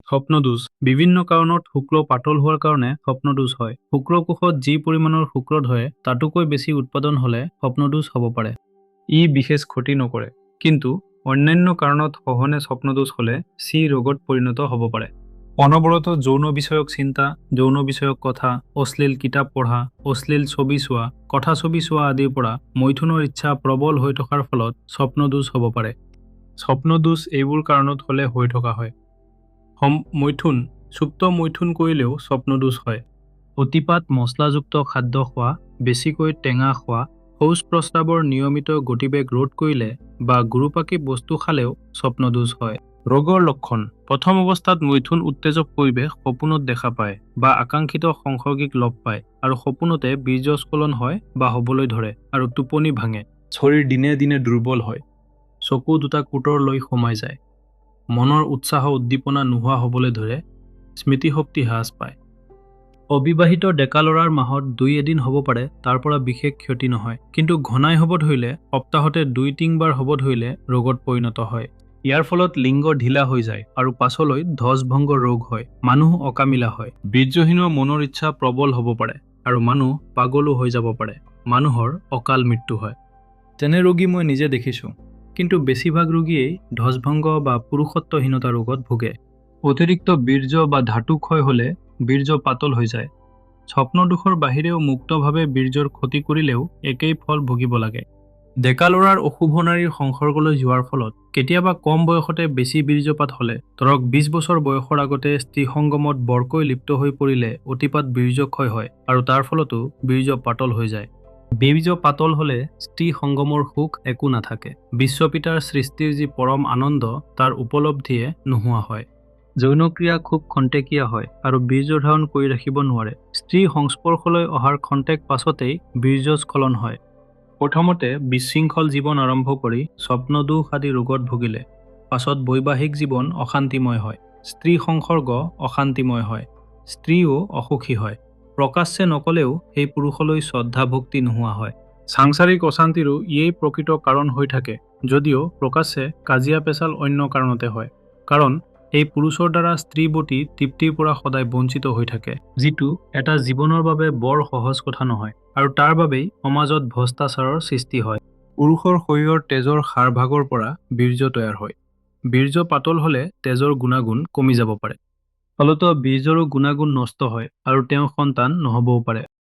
স্বপ্নদোষ বিভিন্ন কাৰণত শুক্ল পাতল হোৱাৰ কাৰণে স্বপ্নদোষ হয়। শুক্ৰকোষত যি পৰিমাণৰ শুক্ৰ ধৰে তাতোকৈ বেছি উৎপাদন হ'লে স্বপ্নদোষ হ'ব পাৰে। ই বিশেষ ক্ষতি নকৰে, কিন্তু অন্যান্য কাৰণত সঘনে স্বপ্নদোষ হ'লে চি ৰোগত পৰিণত হ'ব পাৰে। অনবৰত যৌন বিষয়ক চিন্তা, যৌন বিষয়ক কথা, অশ্লীল কিতাপ পঢ়া, অশ্লীল ছবি চোৱা, কথা ছবি চোৱা আদিৰ পৰা মৈথুনৰ ইচ্ছা প্ৰবল হৈ থকাৰ ফলত স্বপ্নদোষ হ'ব পাৰে। স্বপ্নদোষ এইবোৰ কাৰণত হ'লে হৈ থকা হয়। মৈথুন সুপ্ত মৈথুন কৰিলেও স্বপ্নদোষ হয়। অতিপাত মছলাযুক্ত খাদ্য খোৱা, বেছিকৈ টেঙা খোৱা, শৌচ প্ৰস্ৰাৱৰ নিয়মিত গতিবেগ ৰোধ কৰিলে বা গুৰুপাকী বস্তু খালেও স্বপ্নদোষ হয়। ৰোগৰ লক্ষণ প্ৰথম অৱস্থাত মৈথুন উত্তেজক পৰিৱেশ সপোনত দেখা পায় বা আকাংক্ষিত সংসৰ্গিক লগ পায় আৰু সপোনতে বীৰ্যস্খলন হয় বা হ'বলৈ ধৰে আৰু টোপনি ভাঙে। শৰীৰ দিনে দিনে দুৰ্বল হয়, চকু দুটা কোটৰলৈ সোমাই যায়, মনৰ উৎসাহ উদ্দীপনা নোহোৱা হ'বলৈ ধৰে, স্মৃতিশক্তি হ্ৰাস পায়। অবিবাহিত ডেকা ল'ৰাৰ মাহত 2-এদিন হ'ব পাৰে, তাৰ পৰা বিশেষ ক্ষতি নহয়, কিন্তু ঘনাই হ'ব ধৰিলে, সপ্তাহতে 2-3 বাৰ হ'ব ধৰিলে ৰোগত পৰিণত হয়। ইয়াৰ ফলত লিংগ ঢিলা হৈ যায় আৰু পাছলৈ ধ্বজভংগ ৰোগ হয়, মানুহ অকামিলা হয়, বীৰ্যহীনৰ মনৰ ইচ্ছা প্ৰবল হ'ব পাৰে আৰু মানুহ পাগলো হৈ যাব পাৰে, মানুহৰ অকাল মৃত্যু হয়। তেনে ৰোগী মই নিজে দেখিছোঁ, কিন্তু বেছিভাগ ৰোগীয়েই ধ্বজভংগ বা পুৰুষত্বহীনতা ৰোগত ভোগে। অতিৰিক্ত বীৰ্য বা ধাতু ক্ষয় হ'লে বীৰ্য পাতল হৈ যায়। স্বপ্নদোষৰ বাহিৰেও মুক্তভাৱে বীৰ্যৰ ক্ষতি কৰিলেও একেই ফল ভুগিব লাগে। ডেকা ল'ৰাৰ অশুভ নাৰীৰ সংসৰ্গলৈ যোৱাৰ ফলত কেতিয়াবা কম বয়সতে বেছি বীৰ্যপাত হ'লে, ধৰক 20 বছৰ বয়সৰ আগতে স্ত্ৰী সংগমত বৰকৈ লিপ্ত হৈ পৰিলে অতিপাত বীৰ্য ক্ষয় হয় আৰু তাৰ ফলতো বীৰ্য পাতল হৈ যায়। বীৰ্য পাতল হ'লে স্ত্ৰী সংগমৰ সুখ একো নাথাকে। বিশ্বপিতাৰ সৃষ্টিৰ যি পৰম আনন্দ তাৰ উপলব্ধিয়ে নোহোৱা হয়। যৌনক্ৰিয়া খুব খন্তেকীয়া হয় আৰু বীৰ্য ধাৰণ কৰি ৰাখিব নোৱাৰে। স্ত্ৰী সংস্পৰ্শলৈ অহাৰ খন্তেক পাছতেই বীৰ্যস্খলন হয়। প্ৰথমতে বিশৃংখল জীৱন আৰম্ভ কৰি স্বপ্নদোষ আদি ৰোগত ভুগিলে, পাছত বৈবাহিক জীৱন অশান্তিময় হয়, স্ত্ৰী সংসৰ্গ অশান্তিময় হয়, স্ত্ৰীও অসুখী হয়, প্ৰকাশ্যে নকলেও সেই পুৰুষলৈ শ্ৰদ্ধা ভক্তি নোহোৱা হয়। সাংসাৰিক অশান্তিৰো ইয়েই প্ৰকৃত কাৰণ হৈ থাকে, যদিও প্ৰকাশ্যে কাজিয়া পেচাল অন্য কাৰণতে হয়, কাৰণ এই পুৰুষৰ দ্বাৰা স্ত্ৰীবতী তৃপ্তিৰ পৰা সদায় বঞ্চিত হৈ থাকে, যিটো এটা জীৱনৰ বাবে বৰ সহজ কথা নহয়, আৰু তাৰ বাবেই সমাজত ভ্ৰষ্টাচাৰৰ সৃষ্টি হয়। পুৰুষৰ শৰীৰৰ তেজৰ হাড়ভাগৰ পৰা বীৰ্য তৈয়াৰ হয়। বীৰ্য পাতল হ'লে তেজৰ গুণাগুণ কমি যাব পাৰে, ফলত বীৰ্যৰো গুণাগুণ নষ্ট হয় আৰু তেওঁ সন্তান নহ'বও পাৰে।